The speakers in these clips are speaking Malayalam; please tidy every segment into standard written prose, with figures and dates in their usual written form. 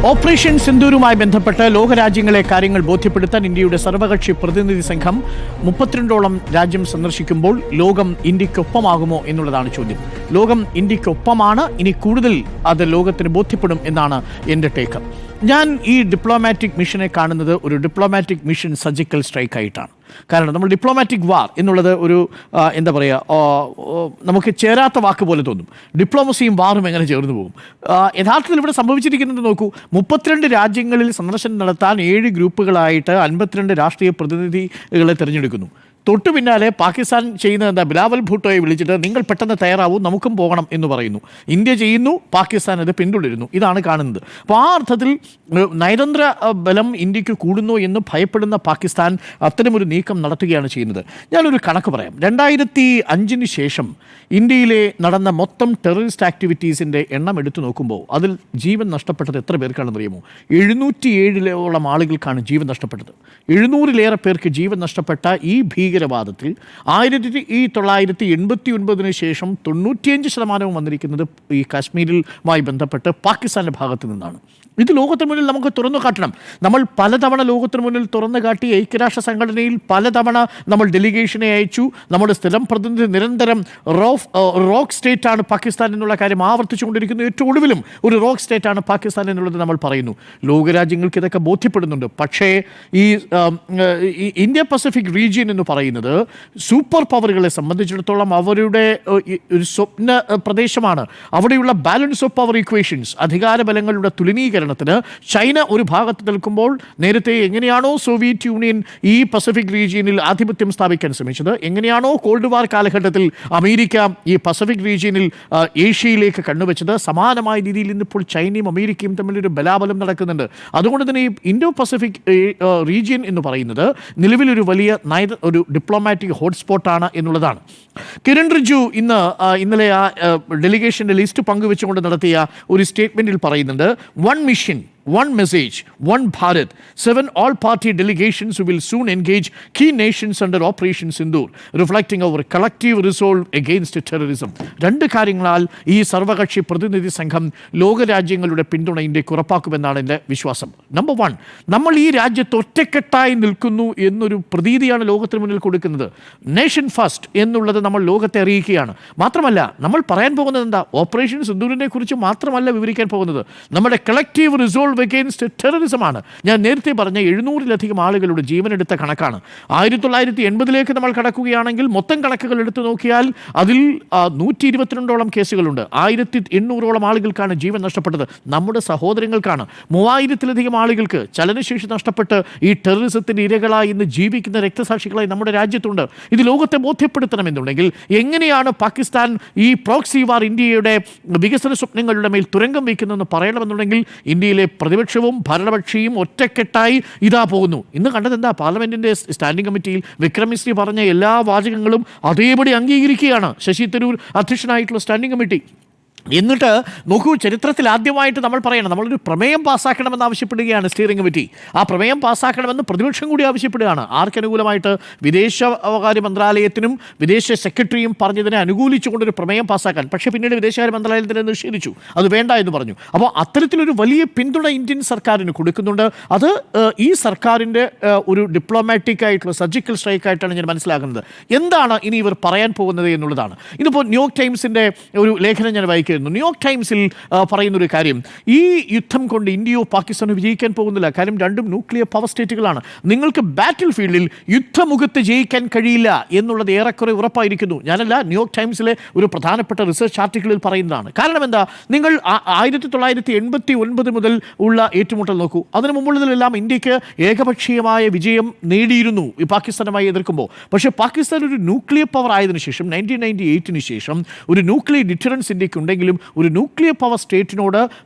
ഓപ്പറേഷൻ സിന്ദൂരുമായി ബന്ധപ്പെട്ട് ലോകരാജ്യങ്ങളെ കാര്യങ്ങൾ ബോധ്യപ്പെടുത്താൻ ഇന്ത്യയുടെ സർവകക്ഷി പ്രതിനിധി സംഘം 32ഓളം രാജ്യം സന്ദർശിക്കുമ്പോൾ ലോകം ഇന്ത്യക്കൊപ്പമാകുമോ എന്നുള്ളതാണ് ചോദ്യം. ലോകം ഇന്ത്യക്കൊപ്പമാണ്, ഇനി കൂടുതൽ അത് ലോകത്തിന് ബോധ്യപ്പെടും എന്നാണ് എൻ്റെ ടേക്ക്. ഞാൻ ഈ ഡിപ്ലോമാറ്റിക് മിഷനെ കാണുന്നത് ഒരു ഡിപ്ലോമാറ്റിക് മിഷൻ സർജിക്കൽ സ്ട്രൈക്ക് ആയിട്ടാണ്. കാരണം നമ്മൾ ഡിപ്ലോമാറ്റിക് വാർ എന്നുള്ളത് ഒരു എന്താ പറയുക, നമുക്ക് ചേരാത്ത വാക്ക് പോലെ തോന്നും. ഡിപ്ലോമസിയും വാറും എങ്ങനെ ചേർന്ന് പോകും? യഥാർത്ഥത്തിൽ ഇവിടെ സംഭവിച്ചിരിക്കുന്നത് നോക്കൂ, 32 രാജ്യങ്ങളിൽ സന്ദർശനം നടത്താൻ 7 ഗ്രൂപ്പുകളായിട്ട് 52 രാഷ്ട്രീയ പ്രതിനിധികളെ തിരഞ്ഞെടുക്കുന്നു. തൊട്ടു പിന്നാലെ പാകിസ്ഥാൻ ചെയ്യുന്നത് എന്താ? ബിലാവൽ ഭൂട്ടോയെ വിളിച്ചിട്ട് നിങ്ങൾ പെട്ടെന്ന് തയ്യാറാവൂ, നമുക്കും പോകണം എന്ന് പറയുന്നു. ഇന്ത്യ ചെയ്യുന്നു, പാകിസ്ഥാൻ അത് പിന്തുടരുന്നു. ഇതാണ് കാണുന്നത്. അപ്പോൾ ആ അർത്ഥത്തിൽ നയതന്ത്ര ബലം ഇന്ത്യക്ക് കൂടുന്നു എന്ന് ഭയപ്പെടുന്ന പാകിസ്ഥാൻ അത്തരമൊരു നീക്കം നടത്തുകയാണ് ചെയ്യുന്നത്. ഞാനൊരു കണക്ക് പറയാം. 2005 ശേഷം ഇന്ത്യയിലെ നടന്ന മൊത്തം ടെററിസ്റ്റ് ആക്ടിവിറ്റീസിൻ്റെ എണ്ണം എടുത്തു നോക്കുമ്പോൾ അതിൽ ജീവൻ നഷ്ടപ്പെട്ടത് എത്ര പേർക്കാണെന്നറിയുമോ? 707 ആളുകൾക്കാണ് ജീവൻ നഷ്ടപ്പെട്ടത്. 700-ലേറെ പേർക്ക് ജീവൻ നഷ്ടപ്പെട്ട ഈ ഭീകരവാദത്തിൽ 1989 ശേഷം 95% വന്നിരിക്കുന്നത് ഈ കാശ്മീരിലുമായി ബന്ധപ്പെട്ട് പാകിസ്ഥാൻ്റെ ഭാഗത്ത് നിന്നാണ്. ഇത് ലോകത്തിന് മുന്നിൽ നമുക്ക് തുറന്നു കാട്ടണം. നമ്മൾ പലതവണ ലോകത്തിന് മുന്നിൽ തുറന്നു കാട്ടി ഐക്യരാഷ്ട്ര സംഘടനയിൽ പലതവണ നമ്മൾ ഡെലിഗേഷനെ അയച്ചു. നമ്മുടെ സ്ഥിരം പ്രതിനിധി നിരന്തരം റോക്ക് സ്റ്റേറ്റ് ആണ് പാകിസ്ഥാൻ എന്നുള്ള കാര്യം ആവർത്തിച്ചുകൊണ്ടിരിക്കുന്നു. ഏറ്റവും ഒടുവിലും ഒരു റോക്ക് സ്റ്റേറ്റ് ആണ് പാകിസ്ഥാൻ എന്നുള്ളത് നമ്മൾ പറയുന്നു. ലോകരാജ്യങ്ങൾക്ക് ഇതൊക്കെ ബോധ്യപ്പെടുന്നുണ്ട്. പക്ഷേ ഈ ഇന്ത്യ പസഫിക് റീജിയൻ എന്ന് പറയുന്നത് സൂപ്പർ പവറുകളെ സംബന്ധിച്ചിടത്തോളം അവരുടെ ഒരു സ്വപ്ന പ്രദേശമാണ്. അവിടെയുള്ള ബാലൻസ് ഓഫ് പവർ ഇക്വേഷൻസ്, അധികാര ബലങ്ങളുടെ തുലനീകരണത്തിന് ചൈന ഒരു ഭാഗത്ത് നിൽക്കുമ്പോൾ, നേരത്തെ എങ്ങനെയാണോ സോവിയറ്റ് യൂണിയൻ ഈ പസഫിക് റീജിയനിൽ ആധിപത്യം സ്ഥാപിക്കാൻ ശ്രമിച്ചത്, എങ്ങനെയാണോ കോൾഡ് വാർ കാലഘട്ടത്തിൽ അമേരിക്ക ഈ പസഫിക് റീജിയനിൽ ഏഷ്യയിലേക്ക് കണ്ണുവെച്ചത്, സമാനമായ രീതിയിൽ ഇന്നിപ്പോൾ ചൈനയും അമേരിക്കയും തമ്മിലൊരു ബലാബലം നടക്കുന്നുണ്ട്. അതുകൊണ്ട് തന്നെ ഈ ഇൻഡോ പസഫിക് റീജിയൻ എന്ന് പറയുന്നത് നിലവിലൊരു വലിയ ഒരു ഡിപ്ലോമാറ്റിക് ഹോട്ട്സ്പോട്ടാണ് എന്നുള്ളതാണ്. കിരൺ റിജു ഇന്നലെ ആ ഡെലിഗേഷൻ്റെ ലിസ്റ്റ് പങ്കുവെച്ചുകൊണ്ട് നടത്തിയ ഒരു സ്റ്റേറ്റ്മെൻറ്റിൽ പറയുന്നുണ്ട്, one mission, one message, one Bharat, 7 all-party delegations who will soon engage key nations under Operation Sindoor, reflecting our collective resolve against terrorism. 2 കാര്യങ്ങളാൽ ഈ സർവകക്ഷി പ്രതിനിധി സംഘം ലോകരാജ്യങ്ങളുടെ പിന്തുണ ഇന്ത്യക്ക് ഉറപ്പാക്കുമെന്നാണ് എൻ്റെ വിശ്വാസം. നമ്പർ 1, നമ്മൾ ഈ രാജ്യത്ത് ഒറ്റക്കെട്ടായി നിൽക്കുന്നു എന്നൊരു പ്രതീതിയാണ് ലോകത്തിന് മുന്നിൽ കൊടുക്കുന്നത്. നേഷൻ ഫസ്റ്റ് എന്നുള്ളത് നമ്മൾ ലോകത്തെ അറിയിക്കുകയാണ്. മാത്രമല്ല നമ്മൾ പറയാൻ പോകുന്നത് എന്താ? ഓപ്പറേഷൻ സിന്ദൂരിനെ കുറിച്ച് മാത്രമല്ല വിവരിക്കാൻ പോകുന്നത്, നമ്മുടെ കളക്റ്റീവ് റിസോൾവ് അഗെയിൻസ്റ്റ് ടെററിസമാണ്. ഞാൻ നേരത്തെ പറഞ്ഞ 700-ലധികം ആളുകളുടെ ജീവനെടുത്ത കണക്കാണ്. 1980-ലേക്ക് നമ്മൾ കടക്കുകയാണെങ്കിൽ മൊത്തം കണക്കുകൾ എടുത്തു നോക്കിയാൽ അതിൽ 122ഓളം കേസുകളുണ്ട്. 1800ഓളം ആളുകൾക്കാണ് ജീവൻ നഷ്ടപ്പെട്ടത്. നമ്മുടെ സഹോദരങ്ങൾക്കാണ്. 3000-ലധികം ആളുകൾക്ക് ചലനശേഷി നഷ്ടപ്പെട്ട് ഈ ടെററിസത്തിൻ്റെ ഇരകളായി ഇന്ന് ജീവിക്കുന്ന രക്തസാക്ഷികളായി നമ്മുടെ രാജ്യത്തുണ്ട്. ഇത് ലോകത്തെ ബോധ്യപ്പെടുത്തണമെന്നുണ്ടെങ്കിൽ എങ്ങനെയാണ് പാകിസ്ഥാൻ ഈ പ്രോക്സി വാർ ഇന്ത്യയുടെ വികസന സ്വപ്നങ്ങളുടെ മേൽ തുരങ്കം വയ്ക്കുന്നതെന്ന് പറയണമെന്നുണ്ടെങ്കിൽ ഇന്ത്യയിലെ പ്രതിപക്ഷവും ഭരണപക്ഷിയും ഒറ്റക്കെട്ടായി ഇതാ പോകുന്നു. ഇന്ന് കണ്ടത് എന്താ? പാർലമെന്റിന്റെ സ്റ്റാൻഡിംഗ് കമ്മിറ്റിയിൽ വിക്രം മിശ്രി പറഞ്ഞ എല്ലാ വാചകങ്ങളും അതേപടി അംഗീകരിക്കുകയാണ് ശശി തരൂർ അധ്യക്ഷനായിട്ടുള്ള സ്റ്റാൻഡിംഗ് കമ്മിറ്റി. എന്നിട്ട് നോക്കൂ, ചരിത്രത്തിൽ ആദ്യമായിട്ട് നമ്മൾ പറയണം, നമ്മളൊരു പ്രമേയം പാസ്സാക്കണമെന്ന് ആവശ്യപ്പെടുകയാണ് സ്റ്റിയറിംഗ് കമ്മിറ്റി. ആ പ്രമേയം പാസ്സാക്കണമെന്ന് പ്രതിപക്ഷം കൂടി ആവശ്യപ്പെടുകയാണ്. ആർക്കനുകൂലമായിട്ട്? വിദേശകാര്യ മന്ത്രാലയത്തിനും വിദേശ സെക്രട്ടറിയും പറഞ്ഞതിനെ അനുകൂലിച്ചുകൊണ്ടൊരു പ്രമേയം പാസ്സാക്കാൻ. പക്ഷേ പിന്നീട് വിദേശകാര്യ മന്ത്രാലയത്തിനെ നിഷേധിച്ചു, അത് വേണ്ട എന്ന് പറഞ്ഞു. അപ്പോൾ അത്തരത്തിലൊരു വലിയ പിന്തുണ ഇന്ത്യൻ സർക്കാരിന് കൊടുക്കുന്നുണ്ട്. അത് ഈ സർക്കാരിൻ്റെ ഒരു ഡിപ്ലോമാറ്റിക് ആയിട്ടുള്ള സർജിക്കൽ സ്ട്രൈക്കായിട്ടാണ് ഞാൻ മനസ്സിലാക്കുന്നത്. എന്താണ് ഇനി ഇവർ പറയാൻ പോകുന്നത് എന്നുള്ളതാണ്. ഇതിപ്പോൾ ന്യൂയോർക്ക് ടൈംസിൻ്റെ ഒരു ലേഖനം ഞാൻ വായിക്കുക. ന്യൂയോർക്ക് ടൈംസിൽ പറയുന്നൊരു കാര്യം, ഈ യുദ്ധം കൊണ്ട് ഇന്ത്യയോ പാകിസ്ഥാനോ വിജയിക്കാൻ പോകുന്നില്ല. കാര്യം രണ്ടും ന്യൂക്ലിയർ പവർ സ്റ്റേറ്റുകളാണ്. നിങ്ങൾക്ക് ബാറ്റിൽ ഫീൽഡിൽ യുദ്ധമുഖത്ത് ജയിക്കാൻ കഴിയില്ല എന്നുള്ളത് ഏറെക്കുറെ ഉറപ്പായിരിക്കുന്നു. ഞാനല്ല, ന്യൂയോർക്ക് ടൈംസിലെ ഒരു പ്രധാനപ്പെട്ട റിസർച്ച് ആർട്ടിക്കിളിൽ പറയുന്നതാണ്. കാരണം എന്താ? നിങ്ങൾ 1989 മുതൽ ഉള്ള ഏറ്റുമുട്ടൽ നോക്കൂ. അതിനു മുമ്പുള്ളതിലെല്ലാം ഇന്ത്യക്ക് ഏകപക്ഷീയമായ വിജയം നേടിയിരുന്നു ഈ പാകിസ്ഥാനുമായി എതിർക്കുമ്പോൾ. പക്ഷേ പാകിസ്ഥാൻ ഒരു ന്യൂക്ലിയർ പവർ ആയതിനു ശേഷം 1998 ശേഷം ഒരു ന്യൂക്ലിയർ ഡിറ്ററൻസ് ഇന്ത്യക്ക് ഉണ്ടെങ്കിലും ഒരു ന്യൂക്ലിയർ പവർ സ്റ്റേറ്റിനോട്,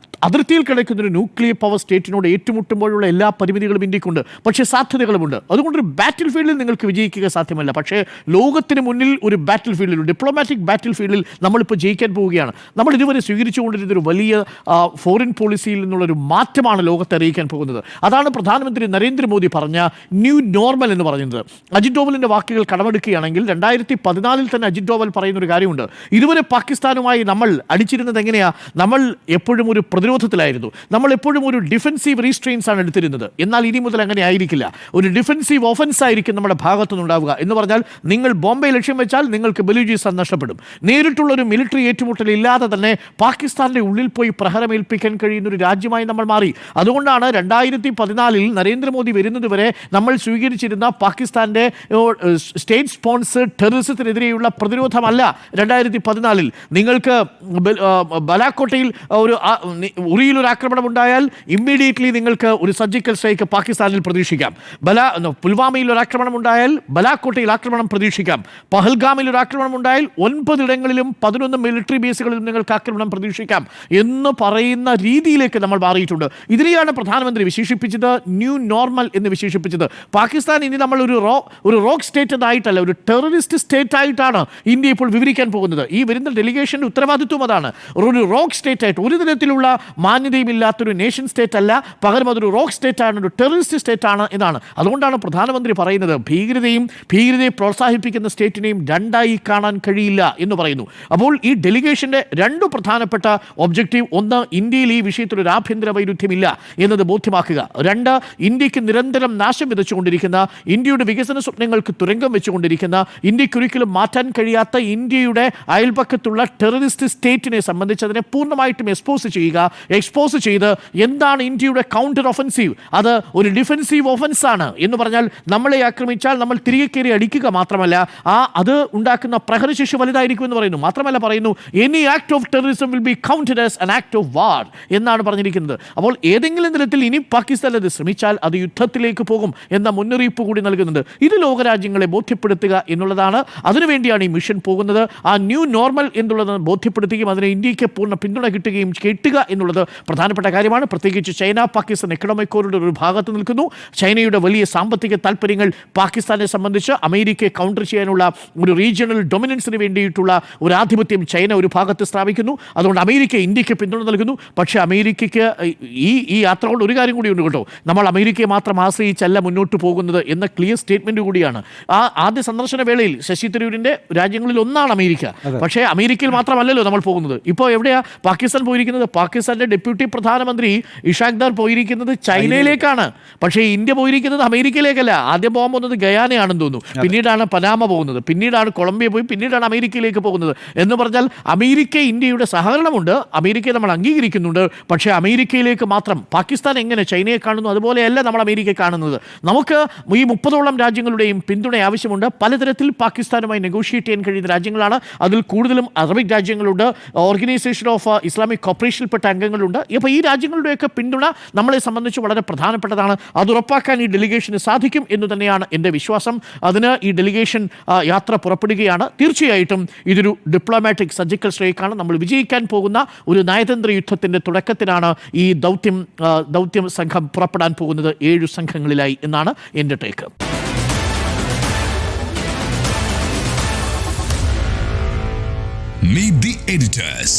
അതിർത്തിയിൽ കിടക്കുന്ന ഒരു ന്യൂക്ലിയർ പവർ സ്റ്റേറ്റിനോട് ഏറ്റുമുട്ടുമ്പോഴുള്ള എല്ലാ പരിമിതികളും ഇന്ത്യക്കുണ്ട്. പക്ഷേ സാധ്യതകളുമുണ്ട്. അതുകൊണ്ടൊരു ബാറ്റിൽ ഫീൽഡിൽ നിങ്ങൾക്ക് വിജയിക്കുക സാധ്യമല്ല. പക്ഷേ ലോകത്തിന് മുന്നിൽ ഒരു ബാറ്റിൽ ഫീൽഡിൽ, ഒരു ഡിപ്ലോമാറ്റിക് ബാറ്റിൽ ഫീൽഡിൽ നമ്മളിപ്പോൾ ജയിക്കാൻ പോവുകയാണ്. നമ്മൾ ഇതുവരെ സ്വീകരിച്ചുകൊണ്ടിരുന്നൊരു വലിയ ഫോറിൻ പോളിസിയിൽ നിന്നുള്ളൊരു മാറ്റമാണ് ലോകത്തെ അറിയിക്കാൻ പോകുന്നത്. അതാണ് പ്രധാനമന്ത്രി നരേന്ദ്രമോദി പറഞ്ഞ ന്യൂ നോർമൽ എന്ന് പറയുന്നത്. അജിത് ഡോവലിൻ്റെ വാക്കുകൾ കടമെടുക്കുകയാണെങ്കിൽ 2014 തന്നെ അജിത് ഡോവൽ പറയുന്നൊരു കാര്യമുണ്ട്. ഇതുവരെ പാകിസ്ഥാനുമായി നമ്മൾ അടിച്ചിരുന്നത് എങ്ങനെയാണ്? നമ്മൾ എപ്പോഴും ഒരു പ്രതിരോധ പ്രതിരോധത്തിലായിരുന്നു. നമ്മൾ എപ്പോഴും ഒരു ഡിഫൻസീവ് റീസ്ട്രെയിൻസ് ആണ് എടുത്തിരുന്നത്. എന്നാൽ ഇനി മുതൽ അങ്ങനെ ആയിരിക്കില്ല. ഒരു ഡിഫൻസീവ് ഒഫൻസ് ആയിരിക്കും നമ്മുടെ ഭാഗത്തുനിന്നുണ്ടാവുക. എന്ന് പറഞ്ഞാൽ നിങ്ങൾ ബോംബെ ലക്ഷ്യം വെച്ചാൽ നിങ്ങൾക്ക് ബലൂചിസ്ഥാൻ നഷ്ടപ്പെടും. നേരിട്ടുള്ളൊരു മിലിറ്ററി ഏറ്റുമുട്ടൽ ഇല്ലാതെ തന്നെ പാകിസ്ഥാന്റെ ഉള്ളിൽ പോയി പ്രഹരമേൽപ്പിക്കാൻ കഴിയുന്ന ഒരു രാജ്യമായി നമ്മൾ മാറി. അതുകൊണ്ടാണ് 2014 നരേന്ദ്രമോദി വരുന്നതുവരെ നമ്മൾ സ്വീകരിച്ചിരുന്ന പാകിസ്ഥാന്റെ സ്റ്റേറ്റ് സ്പോൺസേഡ് ടെററിസത്തിനെതിരെയുള്ള പ്രതിരോധമല്ല 2014. നിങ്ങൾക്ക് ബലാക്കോട്ടയിൽ ഉറിയിൽ ഒരു ആക്രമണം ഉണ്ടായാൽ ഇമ്മീഡിയറ്റ്ലി നിങ്ങൾക്ക് ഒരു സർജിക്കൽ സ്ട്രൈക്ക് പാകിസ്ഥാനിൽ പ്രതീക്ഷിക്കാം. പുൽവാമയിൽ ഒരു ആക്രമണം ഉണ്ടായാൽ ബലാക്കോട്ടയിൽ ആക്രമണം പ്രതീക്ഷിക്കാം. പഹൽഗാമിൽ ഒരു ആക്രമണം ഉണ്ടായാൽ 9 ഇടങ്ങളിലും 11 മിലിറ്ററി ബേസുകളിലും നിങ്ങൾക്ക് ആക്രമണം പ്രതീക്ഷിക്കാം എന്ന് പറയുന്ന രീതിയിലേക്ക് നമ്മൾ മാറിയിട്ടുണ്ട്. ഇതിനെയാണ് പ്രധാനമന്ത്രി വിശേഷിപ്പിച്ചത് ന്യൂ നോർമൽ എന്ന് വിശേഷിപ്പിച്ചത്. പാകിസ്ഥാൻ ഇനി നമ്മൾ ഒരു റോക്ക് സ്റ്റേറ്റ് എന്നായിട്ടല്ല, ഒരു ടെററിസ്റ്റ് സ്റ്റേറ്റ് ആയിട്ടാണ് ഇന്ത്യ ഇപ്പോൾ വിവരിക്കാൻ പോകുന്നത്. ഈ വരുന്ന ഡെലിഗേഷൻ്റെ ഉത്തരവാദിത്വം അതാണ്. ഒരു റോക്ക് സ്റ്റേറ്റ് ആയിട്ട്, ഒരു തരത്തിലുള്ള മാന്യതയും ഇല്ലാത്തൊരു നേഷൻ സ്റ്റേറ്റ് അല്ല, പകരം അതൊരു റോക്ക് സ്റ്റേറ്റ് ആണ്, ഒരു ടെററിസ്റ്റ് സ്റ്റേറ്റ് ആണ് എന്നാണ്. അതുകൊണ്ടാണ് പ്രധാനമന്ത്രി പറയുന്നത് ഭീകരതയെ പ്രോത്സാഹിപ്പിക്കുന്ന സ്റ്റേറ്റിനെയും രണ്ടായി കാണാൻ കഴിയില്ല എന്ന് പറയുന്നു. അപ്പോൾ ഈ ഡെലിഗേഷൻ്റെ 2 പ്രധാനപ്പെട്ട ഒബ്ജക്റ്റീവ്: ഒന്ന്, ഇന്ത്യയിൽ ഈ വിഷയത്തിൽ ഒരു ആഭ്യന്തര വൈരുദ്ധ്യമില്ല എന്നത് ബോധ്യമാക്കുക. 2, ഇന്ത്യക്ക് നിരന്തരം നാശം വിതച്ചുകൊണ്ടിരിക്കുന്ന, ഇന്ത്യയുടെ വികസന സ്വപ്നങ്ങൾക്ക് തുരങ്കം വെച്ചുകൊണ്ടിരിക്കുന്ന, ഇന്ത്യക്കൊരിക്കലും മാറ്റാൻ കഴിയാത്ത ഇന്ത്യയുടെ അയൽപക്കത്തുള്ള ടെററിസ്റ്റ് സ്റ്റേറ്റിനെ സംബന്ധിച്ച് അതിനെ പൂർണ്ണമായിട്ടും എക്സ്പോസ് ചെയ്ത് എന്താണ് ഇന്ത്യയുടെ കൗണ്ടർ ഒഫൻസീവ്, അത് ഒരു ഡിഫൻസീവ് ഒഫൻസ് ആണ് എന്ന് പറഞ്ഞാൽ നമ്മളെ ആക്രമിച്ചാൽ നമ്മൾ തിരികെ കയറി അടിക്കുക മാത്രമല്ല, അത് ഉണ്ടാക്കുന്ന പ്രഹരശേഷി വലുതായിരിക്കുമെന്ന് പറയുന്നു. മാത്രമല്ല പറയുന്നു, any act of terrorism will be counted as an act of വാർ എന്നാണ് പറഞ്ഞിരിക്കുന്നത്. അപ്പോൾ ഏതെങ്കിലും തരത്തിൽ ഇനി പാകിസ്ഥാൻ അത് ശ്രമിച്ചാൽ അത് യുദ്ധത്തിലേക്ക് പോകും എന്ന മുന്നറിയിപ്പ് കൂടി നൽകുന്നുണ്ട്. ഇത് ലോകരാജ്യങ്ങളെ ബോധ്യപ്പെടുത്തുക എന്നുള്ളതാണ്. അതിനുവേണ്ടിയാണ് ഈ മിഷൻ പോകുന്നത്. ആ ന്യൂ നോർമൽ എന്നുള്ളത് ബോധ്യപ്പെടുത്തുകയും അതിന് ഇന്ത്യക്ക് പൂർണ്ണ പിന്തുണ കിട്ടുക എന്നുള്ളത് പ്രധാനപ്പെട്ട കാര്യമാണ്. പ്രത്യേകിച്ച് ചൈന പാകിസ്ഥാൻ എക്കണോമിക് കോറിഡോർ ഒരു ഭാഗത്ത് നിൽക്കുന്നു. ചൈനയുടെ വലിയ സാമ്പത്തിക താല്പര്യങ്ങൾ പാകിസ്ഥാനെ സംബന്ധിച്ച് അമേരിക്കയെ കൗണ്ടർ ചെയ്യാനുള്ള ഒരു റീജിയണൽ ഡൊമിനൻസിന് വേണ്ടിയിട്ടുള്ള ഒരു ആധിപത്യം ചൈന ഒരു ഭാഗത്ത് സ്ഥാപിക്കുന്നു. അതുകൊണ്ട് അമേരിക്ക ഇന്ത്യക്ക് പിന്തുണ നൽകുന്നു. പക്ഷേ അമേരിക്കയ്ക്ക് ഈ യാത്ര കൊണ്ട് ഒരു കാര്യം കൂടിയുണ്ട് കേട്ടോ, നമ്മൾ അമേരിക്കയെ മാത്രം ആശ്രയിച്ചല്ല മുന്നോട്ട് പോകുന്നത് എന്ന ക്ലിയർ സ്റ്റേറ്റ്മെന്റ് കൂടിയാണ്. ആദ്യ സന്ദർശന വേളയിൽ ശശി തരൂരിന്റെ രാജ്യങ്ങളിൽ ഒന്നാണ് അമേരിക്ക. പക്ഷേ അമേരിക്കയിൽ മാത്രമല്ലല്ലോ നമ്മൾ പോകുന്നത്. ഇപ്പോൾ എവിടെയാ പാകിസ്ഥാൻ പോയിരിക്കുന്നത്? പാകിസ്ഥാന്റെ ഡെപ്യൂട്ടി പ്രധാനമന്ത്രി ഇഷാഖ് ദാർ പോയിരിക്കുന്നത് ചൈനയിലേക്കാണ്. പക്ഷേ ഇന്ത്യ പോയിരിക്കുന്നത് അമേരിക്കയിലേക്കല്ല. ആദ്യം പോകാൻ പോകുന്നത് ഗയാനയാണെന്ന് തോന്നുന്നു, പിന്നീടാണ് പനാമ പോകുന്നത്, പിന്നീടാണ് കൊളംബിയ പോയി, പിന്നീടാണ് അമേരിക്കയിലേക്ക് പോകുന്നത്. എന്ന് പറഞ്ഞാൽ അമേരിക്ക ഇന്ത്യയുടെ സഹകരണമുണ്ട്, അമേരിക്കയെ നമ്മൾ അംഗീകരിക്കുന്നുണ്ട്. പക്ഷേ അമേരിക്കയിലേക്ക് മാത്രം പാകിസ്ഥാൻ എങ്ങനെ ചൈനയെ കാണുന്നു അതുപോലെയല്ല നമ്മൾ അമേരിക്കയെ കാണുന്നത്. നമുക്ക് ഈ 30ഓളം രാജ്യങ്ങളുടെയും പിന്തുണ ആവശ്യമുണ്ട്. പലതരത്തിൽ പാകിസ്ഥാനുമായി നെഗോഷിയേറ്റ് ചെയ്യാൻ കഴിയുന്ന രാജ്യങ്ങളാണ്. അതിൽ കൂടുതലും അറബിക് രാജ്യങ്ങളുണ്ട്, ഓർഗനൈസേഷൻ ഓഫ് ഇസ്ലാമിക് കോപ്പറേഷനിൽപ്പെട്ട അംഗങ്ങളുണ്ട്. അപ്പോൾ ഈ രാജ്യങ്ങളുടെയൊക്കെ പിന്തുണ നമ്മളെ സംബന്ധിച്ച് വളരെ പ്രധാനപ്പെട്ടതാണ്. അത് ഉറപ്പാക്കാൻ ഈ ഡെലിഗേഷന് സാധിക്കും എന്ന് തന്നെയാണ് എൻ്റെ വിശ്വാസം. അതിന് ഈ ഡെലിഗേഷൻ യാത്ര പുറപ്പെടുകയാണ്. തീർച്ചയായിട്ടും ഇതൊരു ഡിപ്ലോമാറ്റിക് സർജിക്കൽ സ്ട്രൈക്കാണ്. നമ്മൾ വിജയിക്കാൻ പോകുന്ന ഒരു നയതന്ത്ര യുദ്ധത്തിൻ്റെ തുടക്കത്തിനാണ് ഈ ദൗത്യം സംഘം പുറപ്പെടാൻ പോകുന്നത് 7 സംഘങ്ങളിലായി എന്നാണ് എൻ്റെ ടേക്ക്. Meet the editors.